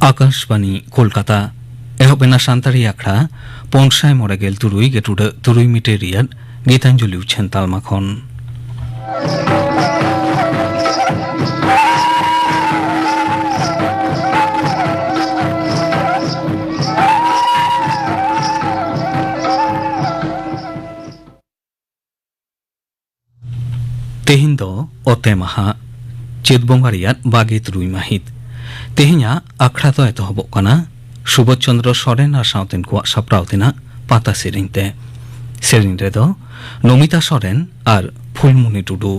आकाशवाणी कोलकाता एहबेना सान्तारी आखड़ा पंसाय मरेगेल तुरुई गेटुडे तुरुई मिटेरियात गीतांजलि उछेन तालमाखन तेहिन दो ओते महा चेत बंगारियात बागे तुरुई माहित तेहिना आखड़ा तो एतहबोग कना सुबोध चंद्र सोरेन और साउतेन को साप्राउतेना पाता सेरिंगते सेरिंग रे दो नमिता सोरेन और फुलमुनि टुडू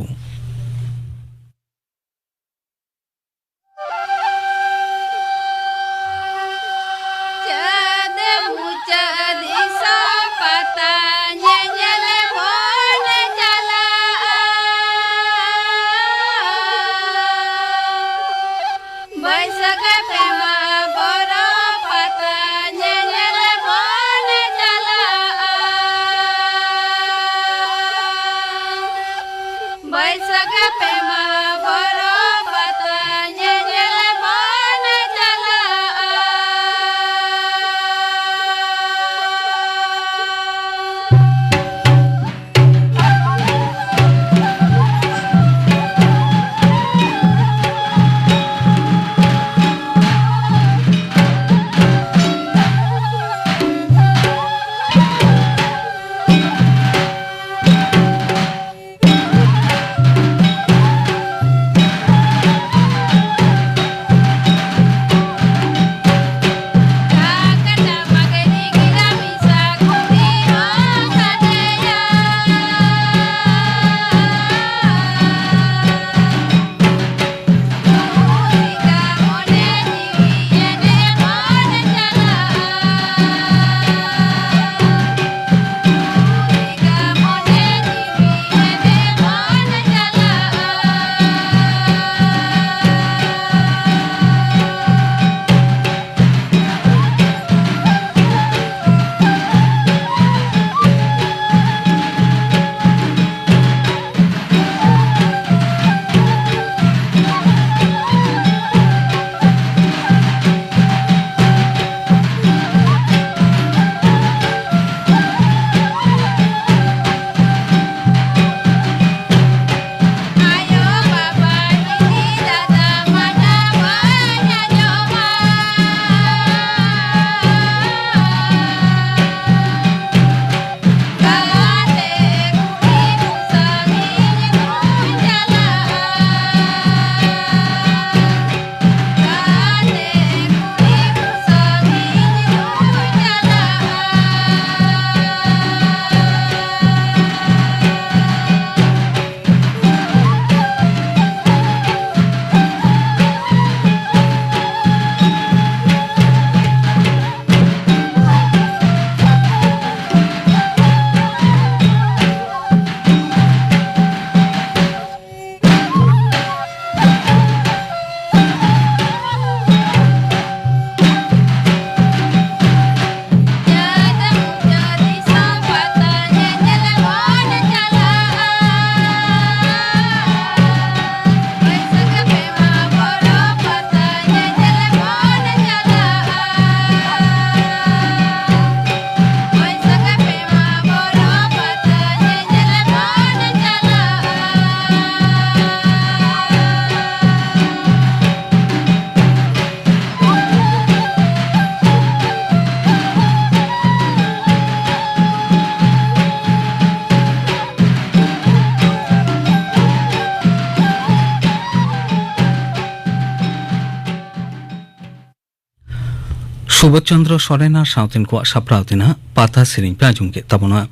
सुबोध चंद्र सोरेन और साउतेन को साप्राउतेना पाता सेरिंग पे आजुम के तबना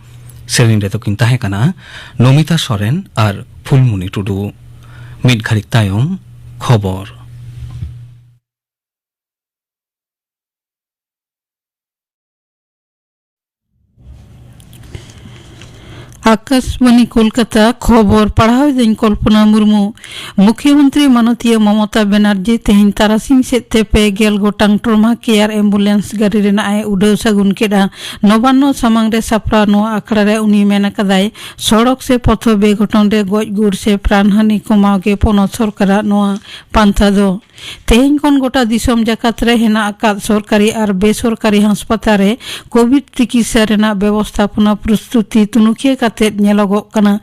सेरिंग रे तो किंता है कना नमिता सोरेन और फुलमुनि टुडू मिड घारिक तायम खबर आकाशवाणी कोलकाता खबर पढ़ाव दिन कल्पना मुर्मू मुख्यमंत्री माननीय ममता बनर्जी तेहन तारासिंह सेते पे गेल गोटांग ट्रमा केयर एम्बुलेंस गाड़ी रेनाए उड़ाव सागुन केड़ा नवान्नो सामांग रे सापड़ा नोआ आखड़ा रे उनी मेन कदाय सड़क से पथ बेघटन रे गज गुड़ से प्राणहानि कमाव के पनत सरकार नोआ पांथा दो तेहन खन गोटा दिसम जाकात रे हेना आकाद सरकारी और बेसरकारी हासपाताल रे कोविड चिकित्सा रेना व्यवस्थापना प्रस्तुति तुनुखिया कातेद नेलोगोग कना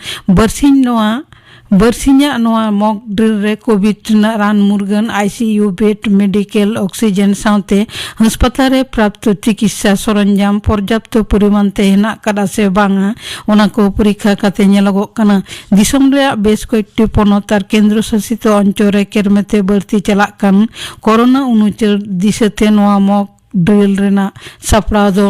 बरसिन्या नोआ मॉक ड्रिल रे कोविड रान मुर्गन आईसीयू बेड मेडिकल ऑक्सीजन साउते हासपाताल रे प्राप्त चिकित्सा सरंजाम पर्याप्त परिमाण ते हेना कदा से बांगा ओना को परीक्षा काते नेलोगोग कना दिसम रे बेस कयेकटी पनत आर केंद्र शासित अंचल रे केरमेते बढती चलाक कान कोरोना उनुचर दिसते नोआ मॉक ड्रिल रेना सापड़ा दो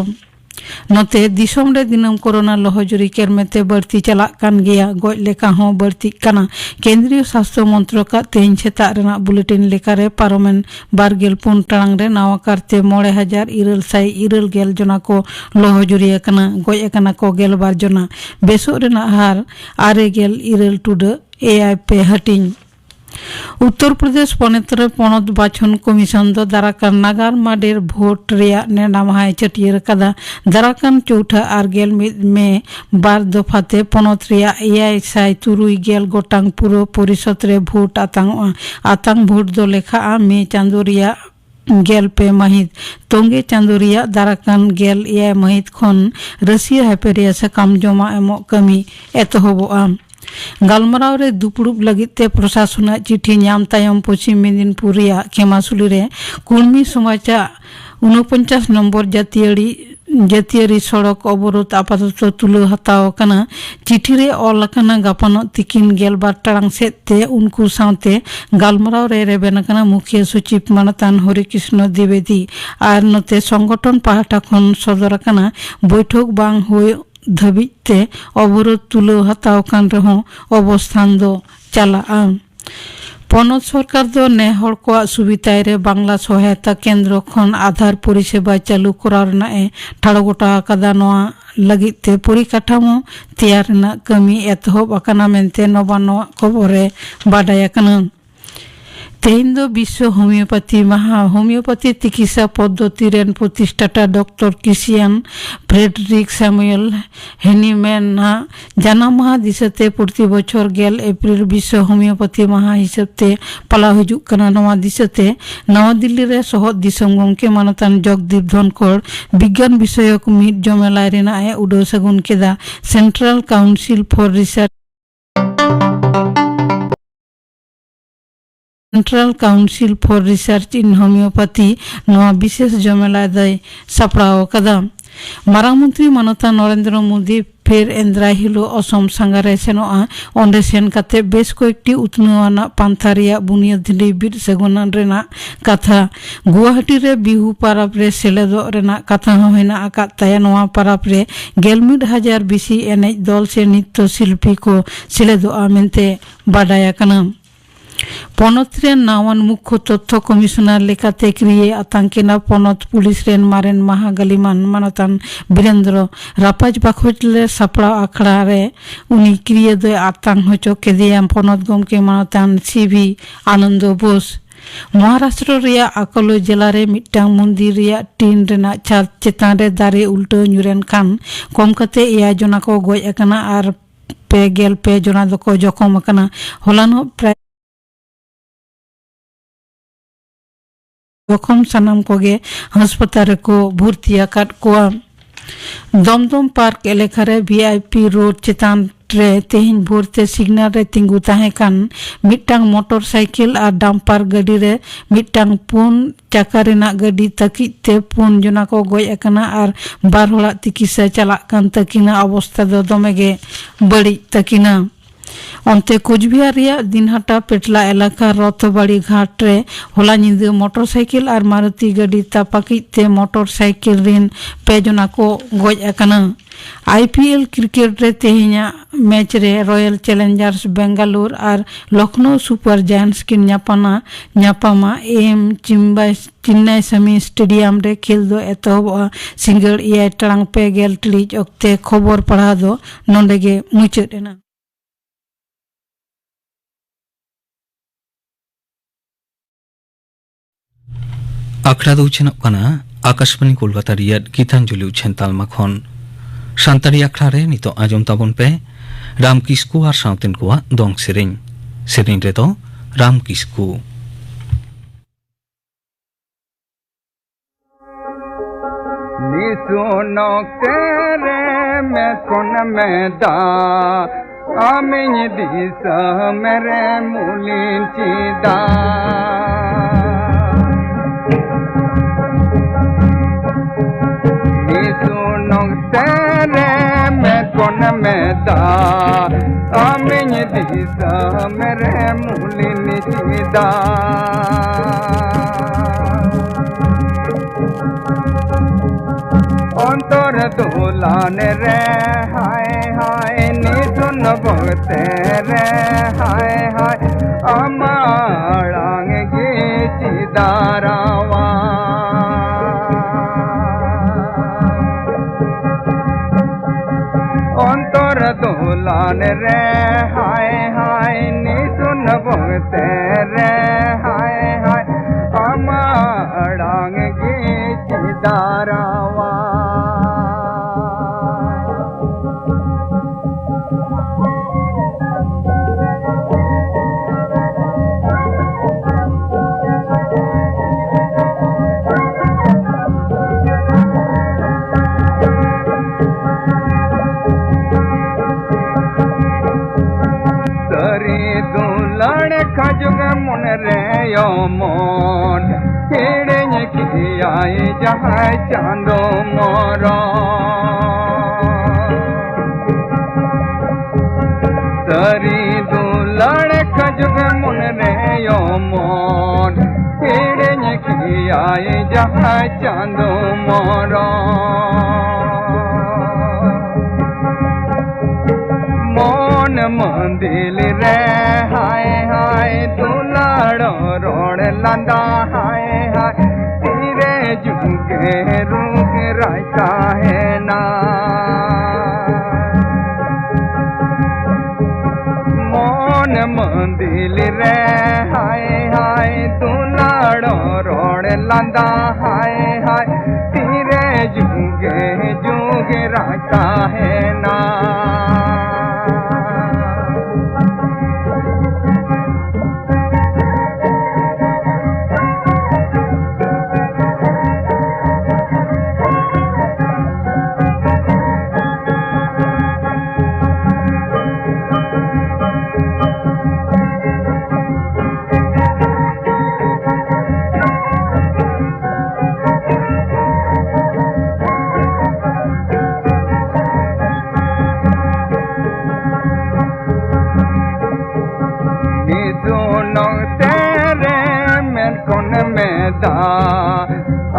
नोते दिसम रे दिनम कोरोना लहजुरी केरमेते बढ़ती चलाक कान गया गज लेखा हों बढ़ती काना केंद्रीय स्वास्थ्य मंत्रक तेन सेता रेना बुलेटिन लेखा रे पारोमेन 24 टांग रे नावा कारते 9,700 जना को लहजुरी काना गज काना को 12 जना बेसो रेना हार 9,700 टुडा एआईपी हटिंग उत्तर प्रदेश पनेतर पनत बाछन कमिशन दो दाराकान नागार माडेर भोट रेया नेडा माहाय चटियर कदा दाराकान चौथा आर गेल में बार दफाते पनत रेया एआई साई तुरुई गेल गोटांग पुरो परिषद रे भोट आतांग भोट दो लेखा मे चांदो रेया गेल पे महित तोंगे चांदो रेया दाराकान गेल एआई महित खन रसिया हेपेरिया से काम जमा एमो कमी एतहबोआ गालमराव रे दुपुड़ुब लगिते प्रशासन चिठी नाम तायम पश्चिम मेदिनीपुर खेमासुली रे कुर्मी समाजा 49 नम्बर जातियारी सड़क अवरोध आपातत तुलो हताव कना चिठी रे ऑल कना गापानो तिकिन 12 टांग सेते उनको साथे गालमराव रे रेबेन कना मुख्य सचिव मानतान हरिकृष्ण द्विवेदी आर नते संगठन पाहटा खन सदर कना बैठक बांग होय धाबिते अवरोध तुलो हताव कान रहो अवस्थान दो चला पनत सरकार दो ने हर को सुविधा रे बांग्ला सहायता केंद्र खन आधार परिसेवा चालू करार रनाए ठाड़ो गोटा कदा नोआ लगिते परिकाठामो तैयार ना कमी एतहब आकाना मेनते नबानो खबरे बाडाय आकाना तेहन दो विश्व होमियोपैथी महा होमियोपैथी चिकित्सा पद्धति रेन प्रतिष्ठाता doctor Christian Frederick Samuel Hahnemann जानाम माहा दिसते प्रति बछर गेल एप्रिल विश्व होमियोपैथी महा हिसाबते पाला हिजुग कना नवा दिसते नवा दिल्ली रे सहद दिसम गमके मानतान जगदीप धनखड़ विज्ञान विषयक मिद जमेला रेनाए उडो सगुन केदा central council for research in homoeopathy नवा विशेष जमेला दय सापड़ाव कदा मारांग मंत्री मानता नरेंद्र मोदी फिर एंद्रा हिलो असम सांगारे सेनोआ ओंडे सेन काते बेस कयेकटी उतनुआना पांथा रेया बुनियादी बिर सेगुनान रेना कथा गुवाहाटी रे बिहु पाराब रे सेलेदो रेना कथा होइना आका ताया नोआ पाराब रे 11,000 बिसी एनेज दल से नृत्य शिल्पी को सेलेदो मेनते बाडाया कना पनत रेन नावान मुख्य तथ्य कमिशनार लेखाते क्रिए आतंकेना पनत पुलिस रेन मारेन महागालीमान मानतान वीरेंद्र रापाज बाखोजले सापड़ा आखड़ा रे उनी क्रिए दो आतंक होचो केदियाम पनत गमके मानतान सीवी आनंद बोस महाराष्ट्र रिया आकलो जिला रे मिट्टांग मंदिर रिया टीन रेना छात चेतान रे दारे उल्टो न्यूरेन खान कम कते 6 जना को गoj अकना आर 2 जना दको जखम अकना होलानो प्राय जखम सानाम कोगे हासपाताल को भर्ती आकाद कोआ दमदम पार्क एलेखा रे वीआईपी रोड चेतान रे तेहिन भोरते सिग्नल रे तिंगु ताहे कान मिट्टांग मोटरसाइकिल और डाम्पार गाड़ी रे मिट्टांग पुन चाका रेना गाड़ी तकिते 4 जना को गoj अकना और 12 हला चिकित्सा चलाक कान तकिना अवस्था दो दमेगे बड़ी तकिना अंते कोचबिहार रिया दिनहाटा पेटला एलाका रथबाड़ी घाट रे होला निंदे मोटरसाइकिल और मारुति गाड़ी तापाकिते मोटरसाइकिल रिन पेजना को गोज अकना। आईपीएल क्रिकेट रे तेहिया मैच रे रॉयल चैलेंजर्स बेंगलुरु और लखनऊ सुपर जायंट्स की न्यापामा एम चेन्नई समी स्टेडियम रे खेल दो एतहब सिंगड़ 7 टांग पे गेल टिलिज अक्ते खबर पढ़ा दो नोंडेगे मुचाद एना। आखड़ा दो उछेन कना आकाशवाणी कोलकाता रियाद गीतांजलि उछेन तालमा खन सानताड़ी आखड़ा रे नितो आजम ताबन पे राम किस्कू और साउतेन कोआ दोंग सेरें रे तो राम किस्कू। निसुनो तेरे मैं कौन मैदा आमिन दिस मेरे मुलिन चिदा निसुनो तेरे मैं कौन मैदा आमिन दिस मेरे मुलिन चिदा अंतर दुलान रे हाय हाय निसुन भगते रे हाय हाय अमाड़ांग गे चिदारावा अंतर दुलान रे हाय हाय निसुन भगते रे हाय हाय अमाड़ांग गे चिदारावा खजुग मुन रे यो मोन केड़े की आए जहाँ चांदो मोरो तरी दुलड़ खजुग मुन रे यो मोन केड़े की आए जहाँ चांदो मोरो मोन मंदिल रे हाय हाय दुलाड़ो रोड लंदा हाय हाय तेरे जुगे रूग रायता है ना मोन मंदिल रे हाय हाय दुलाड़ो रोड लंदा हाय हाय तेरे जुगे रायता है ना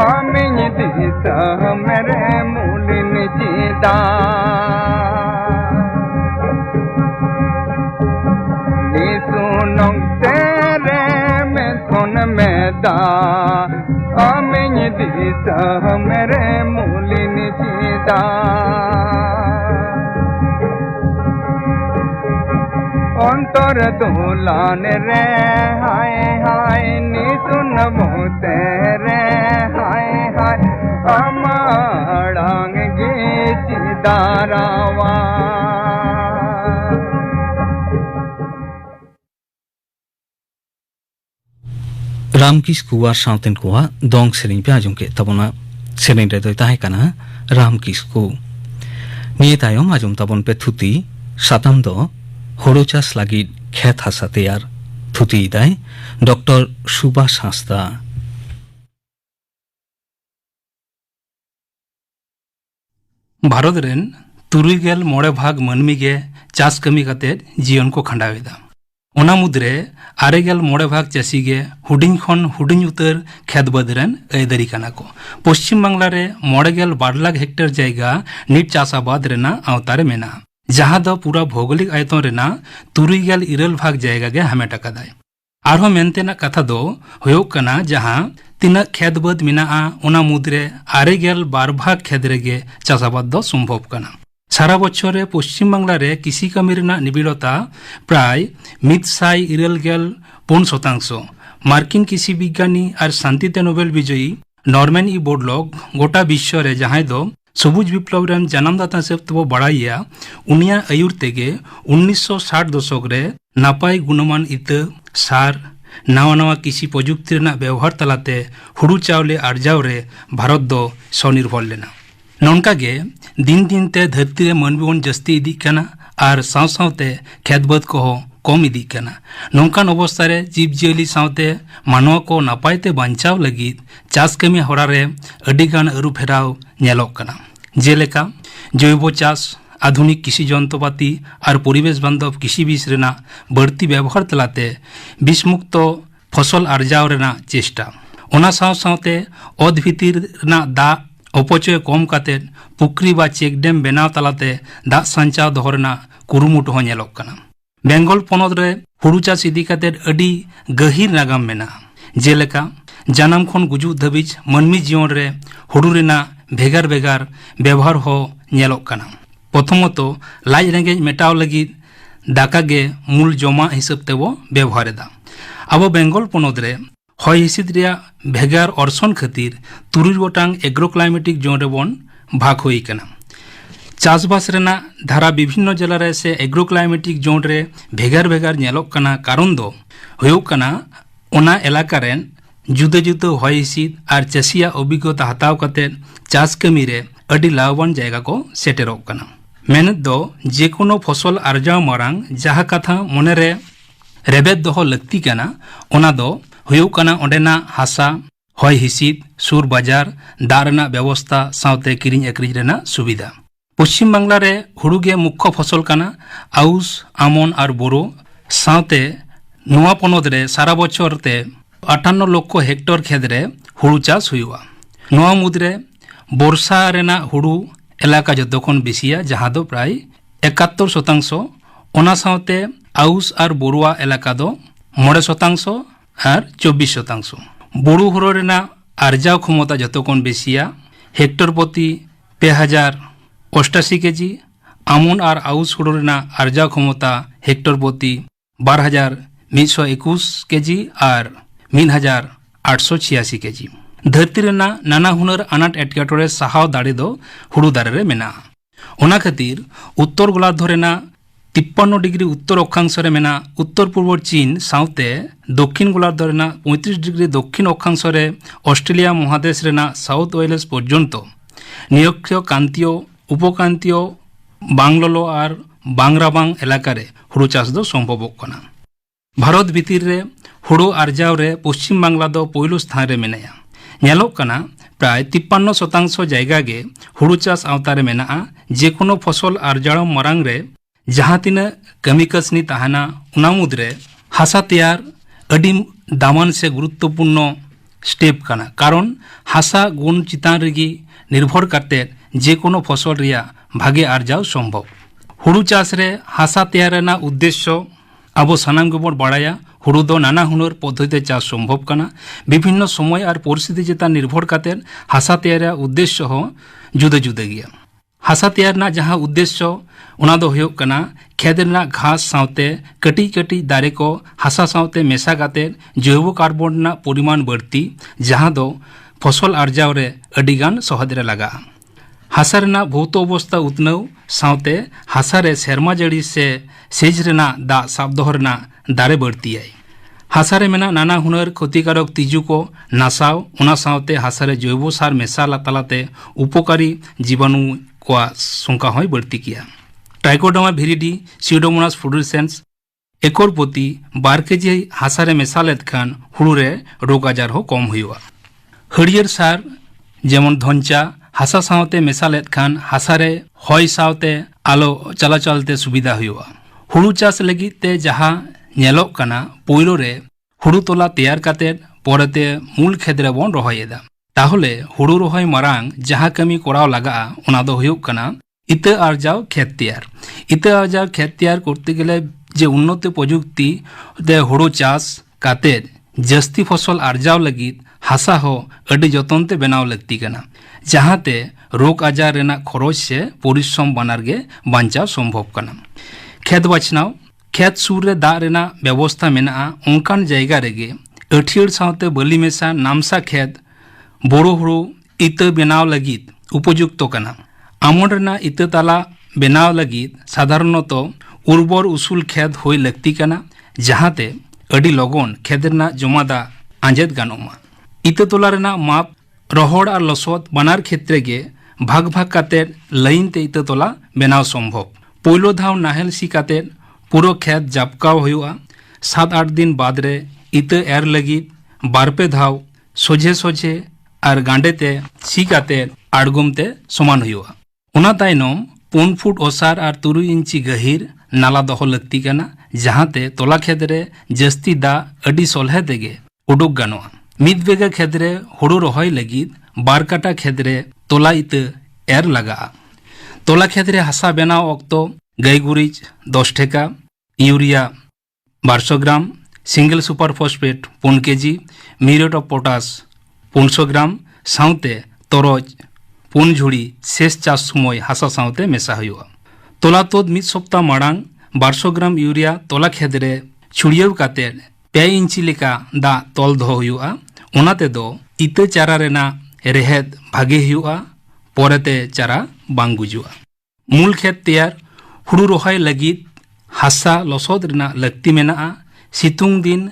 आमिन दिस मेरे मुलिन चिदा निसुनो तेरे में कौन मैदा आमिन दिस मेरे मुलिन चिदा अंतर दुलान रे हाय हाय निसुन मोते रे हाय हाय अमाड़ांग गे चिदारावा राम किस्कू और साउतेन कोआ दोंग सेरें पे आजम के तबना सेरें रे दोय ताहे काना राम किस्कू निये तायम आजम तबन पे थुती साताम दो हड़ो चाष लागिद खेत हासा तैयार थुती दाय डॉक्टर सुभाष हांसदा भारत रेन तुरुईगेल मोड़े भाग मनमी गे चास कमी कते जीवन को खंडावेदा ओना मुद्रे आरेगेल मोड़े भाग चासी गे हुडिंग खन हुडिंग उतर खेत बदरेन ऐदरी काना को पश्चिम बांग्ला रे मोड़ेगेल 12 लाख हेक्टेयर जायगा निट चासाबाद रेना आवतारे मेना जहां दो पूरा भौगोलिक आयतन रेना तुरुईगेल 2 भाग जायगा गे हमेट अकादाय आरो मेनतेना कथा दो होयोग कना जहां तीना खेत बद मेना ओना मुद्रे आरेगेल 12 भाग खेत रेगे चासाबाद दो संभव कना सारा बछर रे पश्चिम बांग्ला रे कृषि कामी रेना निबिड़ता प्राय 194% मार्किन कृषि विज्ञानी और शांतिते नोबेल विजयी नॉर्मैन ई बोरलॉग गोटा विश्व रे जहां दो सबुज विप्लव रेन जन्मदाता हिसाब तब बड़ाइया उनिया आयुर तेगे 1960 दशक रे नापाय गुणमान इत सार नवा नवा कृषि प्रजुक्ति रेना व्यवहार तलाते हुड़ू चावले आर्जाव रे भारत दो स्वनिर्भर लेना नौका गे दिन दिन ते धरती रे मनबीवन जस्ती इदी कना और साव सावते खेत बद को कम इदी कना नौकान अवस्था रे जीव जियली सावते मानव को नापायते बांचाव लगी चास कमी होरा रे अडिगान अरु फेराव नेलोक कना जेलेका जैव चास आधुनिक कृषि जंत्रपाति और परिवेश बांधव कृषि बीज रेना बढ़ती व्यवहार तलाते विषमुक्त फसल आर्जाव रेना चेष्टा ओना साव सावते ओद भितिर रेना दा अपचय कम काते पुक्री बा चेक डैम बनाव तलाते दा संचाव दोहरना कुरुमुटु हो नेलोक कना बेंगल पनत रे हुड़ू चास इदी काते अडी गहिर नागाम मेना जेलेका जानाम खन गुजु धबिज मनमी जीवन रे हुड़ू रेना भेगार भेगार व्यवहार हो नेलोक कना प्रथमत लाज रेंगेज मेटाव लगी दाका गे मूल जमा हिसाब ते वो व्यवहार दा अब बेंगल पनत रे हय हिसिद रेया भेगार अर्सन खातिर 3 गोटांग एग्रोक्लाइमेटिक जोन रे बन भाग होई कना चासबास रेना धारा विभिन्न जिला रे से एग्रोक्लाइमेटिक जोन रे भेगार भेगार नेलोक कना कारण दो होयोग कना ओना एलाका रेन जुदा जुदा हय हिसिद और चासिया अभिज्ञता हताव कते चास कमी रे अडी लाभवान जायगा को सेटेरोक कना मेहनत दो जेकोनो फसल आर्जाव मारांग जहा कथा मने रे रेबेद दोहो लगती कना ओना दो हुयुग कना ओंडेना हासा हय हिसिद सुर बाजार दारना व्यवस्था सावते किरिंग एक्रिज रेना सुविधा पश्चिम बांग्ला रे हुड़ू गे मुख्य फसल कना आउस आमन और बोरो सावते नोआ पनोद रे सारा बछर ते 58 लक्ष हेक्टर खेत रे हुड़ू चास हुयुआ नोआ मुद्रे बर्षा रेना हुड़ू एलाका जतोखन बेसिया जहां दो प्राय 71% ओना सावते आउस और बोरुआ एलाका दो 9% और 24% बोड़ू हुड़ो रेना आर्जाव क्षमता जतोखन बेसिया हेक्टर प्रति 2088 केजी आमन और आउस हुड़ो रेना आर्जाव क्षमता हेक्टर प्रति 12,121 केजी और 1,886 केजी धरती रेना नाना हुनर अनाट एटकेटोरे साहाव दाड़े दो हुड़ू दारे रे मेना ओना खातिर उत्तर गोलार्ध रेना 53 डिग्री उत्तर अक्षांश रे मेना उत्तर पूर्व चीन साउते दक्षिण गोलार्ध रेना 35 डिग्री दक्षिण अक्षांश रे ऑस्ट्रेलिया महादेश रेना साउथ वेल्स पर्यंत निरक्ष कांतिय उपकांतिय बांगलोलो और बांग्राबांग एलाका रे हुड़ू चास दो संभव कना भारत भितर रे हुड़ू आर्जाव रे पश्चिम बांग्ला दो पहिलो स्थान रे मेनाया नेलोक कना प्राय 53% जायगा गे हुड़ू चास आवतारे मेना जेकोनो फसल आर्जाव मारांग रे जहां तीना कमी कसनी ताहाना उना मुद्रे हासा तैयार अडी दामान से गुरुत्वपूर्ण स्टेप कना कारण हासा गुण चितान रेगी निर्भर करते जेकोनो फसल रिया भागे आर्जाव संभव हुड़ू चास रे हासा तैयार रेना उद्देश्य अब सानाम गेबोन बाड़ाया हुड़ू दो नाना हुनर पद्धति चास संभव कना विभिन्न समय और परिस्थिति चितान निर्भर करते हासा तैयार उद्देश्य हो जुदा जुदा गया हासा तैयार ना जहां उद्देश्य उना दो हुयुग कना खेत रेना घास सावते कटी कटी दारे को हासा सावते मेसा काते जैव कार्बन ना परिमाण बढ़ती जहां दो फसल आर्जाव रे अडिगान सहज रे लगा हासा रेना भौत अवस्था उतनव सावते हासा रे सेरमा जड़ी से सेज रेना दा साब दोह रेना दारे बढ़ती है हासा रे मेना नाना हुनर क्षतिकारक तिजु को नासाव उना सावते हासा रे जैव सार मेसा तालाते उपकारी जीवाणु को संख्या हय बढ़ती किया ट्राइकोडर्मा भिरिडी सिउडोमोनास फ्लोरेसेंस एकर प्रति 12 केजी हासा रे मेसा लेद खान हुड़ू रे रोग आजार हो कम हुआ हरियर सार जेमन धनचा हासा सावते मेसालेद खान हासारे हॉय सावते आलो चलाचलते सुविधा हुआ। हुड़ू चाष लगित ते जहां नेलोक कना पोइलो रे हुड़ू तोला तैयार काते पोरते मूल खेत रे बोन रोहयेदा। ताहले हुड़ू रोहय मारांग जहां कमी कोराव लगा ओना दो हुयुक कना इते आर्जाव खेत तैयार। इते आर्जाव खेत तैयार करते गेले जे उन्नत प्रजुक्ति दे हुड़ू चाष काते जस्ती फसल आर्जाव लगित हासा हो अडी जतनते बनाव लगती कना जहांते रोग आजार रेना खरच से परिश्रम बनारगे बांचाव संभव कना। खेत बाछनाव खेत सुर रे दा रेना व्यवस्था मेना ओंकान जायगा रेगे अठियर सावते बलि मेसा नामसा खेत बोरो हुड़ू इते बेनाव लगित उपयुक्त कना। आमोन रेना इते ताला बेनाव लगित साधारणत उर्वर उसूल खेत होय लगती कना जहांते अडी लगन खेत रेना जमादा आंजेद गानोमा। इते तोला रेना माप रोहड़ और लसोद बनार क्षेत्र के भाग भाग काते लाइन ते इते तोला बेनाव संभव। पोइलो धाव नाहेल सी काते पूरो खेत जापकाव हुआ। 7-8 दिन बाद रे इते एर लगित बारपे धाव सोझे सोझे और गांडे ते सी काते आड़गुम ते समान हुआ। उना तायनम 4 फुट ओसार और 3 इंची गहिर नाला दोहो लगती कना जहांते तोला खेत रे जस्ती दा अडी सोलहे तेगे उडुक गानोआ। मिद बेगा खेत रे हुड़ू रोहय लगित 12 काटा खेत रे तोला इते एर लगा। तोला खेत रे हासा बेनाव अक्तो गाय गुरिज 10 ठेका urea 1200 gram single super phosphate 5 KG muriate of potash 500 gram साउते तरज 5 झुड़ी शेष चाष समय हासा साउते मेसा हुआ। तोला तोद 1 सप्ताह माड़ांग 1200 ग्राम यूरिया तोला खेत रे छुड़ियाव काते 2 इंची लेका दा तोल दो हुआ। ओनाते दो इते चारा रेना रेहेद भागे हुआ पोरेते चारा बांग गुजुआ। मूल खेत तैयार हुड़ू रोहय लगित हासा लसोद रेना लगती मेना। सितुंग दिन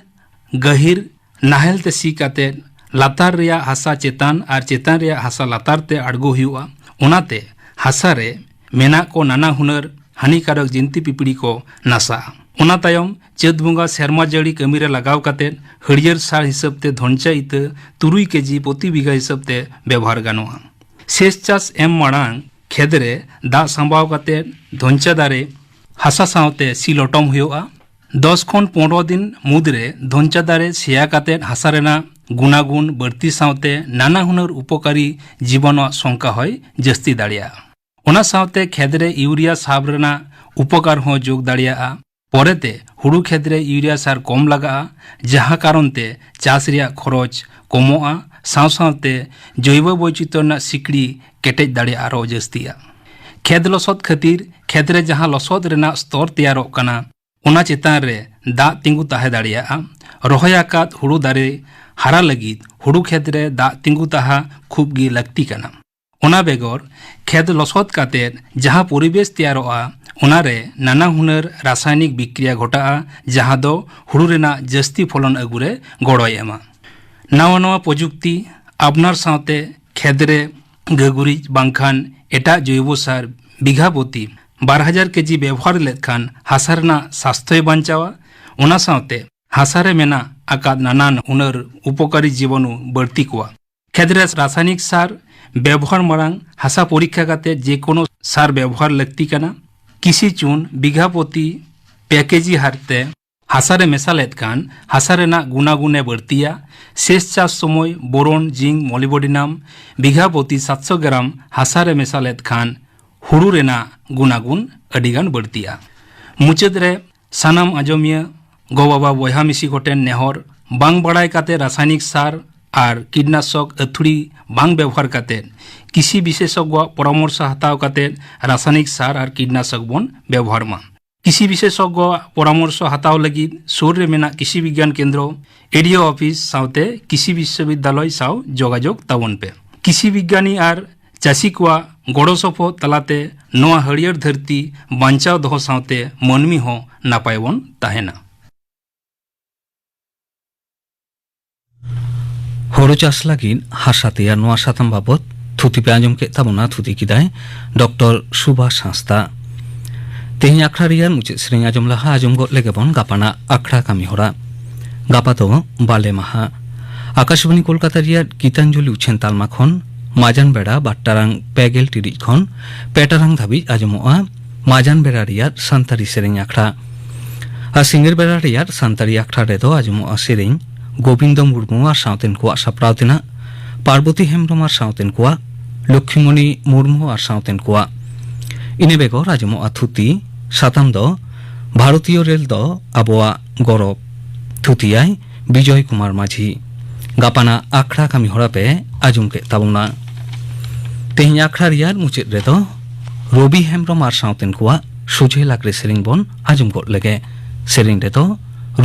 गहिर नाहेल ते सी काते लातार रिया हासा चेतान और चेतान रिया हासा लातार ते आड़गो हुआ। ओनाते हासा रे मेना को नाना हुनर हानिकारक जिंती पिपड़ी को नासा। ओना तायम चैत बंगा सेरमा जड़ी कमी रे लगाव काते हरियर सार हिसाब ते धनचा इते 3 केजी प्रति बीघा हिसाब ते व्यवहार गानोआ। शेष चाष एम माड़ांग खेत रे दा संभाव काते धनचा दारे हासा सावते सी लटम हुआ। 10 खन 15 दिन मुद्रे धनचा दारे सिया काते हासा रेना गुणागुण बढ़ती सावते नाना हुनर उपकारी जीवन शंका होय जस्ती दाड़िया। ओना सावते खेत रे यूरिया साब रेना उपकार हो जोग दाड़िया। पोरेते हुड़ू खेत रे यूरिया सार कम लगा जहां कारण ते चाष रिया खरच कमोआ साव सावते जैव वैचित्र्य सिकड़ी केटेज दाड़िया आरो जस्तिया। खेत लसोद खातिर खेत रे जहां लसोद रेना स्तर तैयारोग कना ओना चेतान रे दा तिंगु ताहे दाड़िया। रोहय आकाद हुड़ू दारे हारा लगित हुड़ू खेत रे दा तिंगु ताहा खूब गी लगती कना। ओना बेगर खेत लसोद काते जहां परिवेश तैयारोआ ओनारे नाना हुनर रासायनिक बिक्रिया घटा जहां दो हुड़ू रेना जस्ती फलन अगुरे गड़ोय एमा। नवा नवा प्रजुक्ति आपनार सावते खेत रे गगुरिज बांखान एटा जैव सार बीघा प्रति 12,000 केजी व्यवहार लेखान हासा रेना स्वास्थ्य बांचावा। ओना सावते हासा रे मेना आकाद नानान हुनर उपकारी जीवाणु बढ़ती कोआ। खेत रे रासायनिक सार व्यवहार मारांग हासा परीक्षा काते जे कोनो सार व्यवहार लगती कना। किसी चून बीघा प्रति 2 केजी हारते हासा रे मेसालेद खान हासा रेना गुणागुणे बढ़तिया। शेष चाष समय बोरोन जिंक मॉलिबोडिनाम बीघा प्रति 700 ग्राम हासा रे मेसालेद खान हुड़ू रेना गुणागुण अडिगान बढ़तिया। मुचाद रे सानाम आजमिया गो बाबा बयहा मिसी घटेन नेहर बांग बड़ाय काते रासायनिक सार और कीटनाशक अथुड़ी बांग व्यवहार काते कृषि विशेषज्ञ परामर्श हताव काते रासायनिक सार और कीटनाशक बन व्यवहार मा। कृषि विशेषज्ञ परामर्श हताव लगी सुर रे मेना कृषि विज्ञान केंद्र एडीओ ऑफिस सावते कृषि विश्वविद्यालय साव जोगाजोग तावन पे। कृषि विज्ञानी और चाषी को गड़ो सपो तलाते नोआ हरियर धरती बांचाव दोहो सावते मनमी हो नापाय बन ताहेना। हुड़ू चाष लगी हासा तैयार नोआ साथाम बाबद थुति पे आंजम के ताबना थुति किदाय डॉक्टर सुभाष हांसदा। तेहनी आखड़ा रियार मुचे सेरें आंजम लाहा आंजम गो लेगेबन गापाना आखड़ा कामी होरा। गापा तो बाले माहा आकाशवाणी कोलकाता रियार गीतांजलि उछेन तालमा खन माजान बेड़ा बाट्टारांग पेगेल टिरिज खन पेटारांग धाबिज आजमोआ माजान बेड़ा रियार सान्तारी सेरें आखड़ा आ सिंगर बेड़ा रियार सान्तारी आखड़ा रेदो आजमोआ सेरें गोविंद मुर्मू आर सावतेन कोआ साप्राव तेना पार्वती हेम्ब्रम आर सावतेन कोआ लक्ष्मीमणि मुर्मू आर सावतेन कोआ इने बेगर आजमोआ थुती साताम दो भारतीय रेल दो आबोआ गौरव थुतियाय विजय कुमार माझी गापाना आखड़ा कामी हरा पे आजुम के ताबुना तेहनी आखड़ा रियार मुचित रेदो रवि हेम्ब्रम आर सावतेन कोआ सुझे लागरे सेरें बन आजुम गद लेगे सेरें रेदो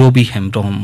रवि हेम्ब्रम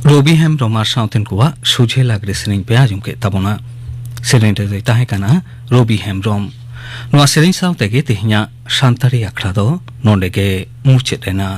रवि हेम्ब्रम आर सावतेन कोआ सुझे लागरे सेरें पे आजुम के ताबोना सेरें रे ताहे काना रवि हेम्ब्रम नोआ सेरें साव तेगे तेहिया शांतारी आखड़ा दो नोंडे के मुचेद एना।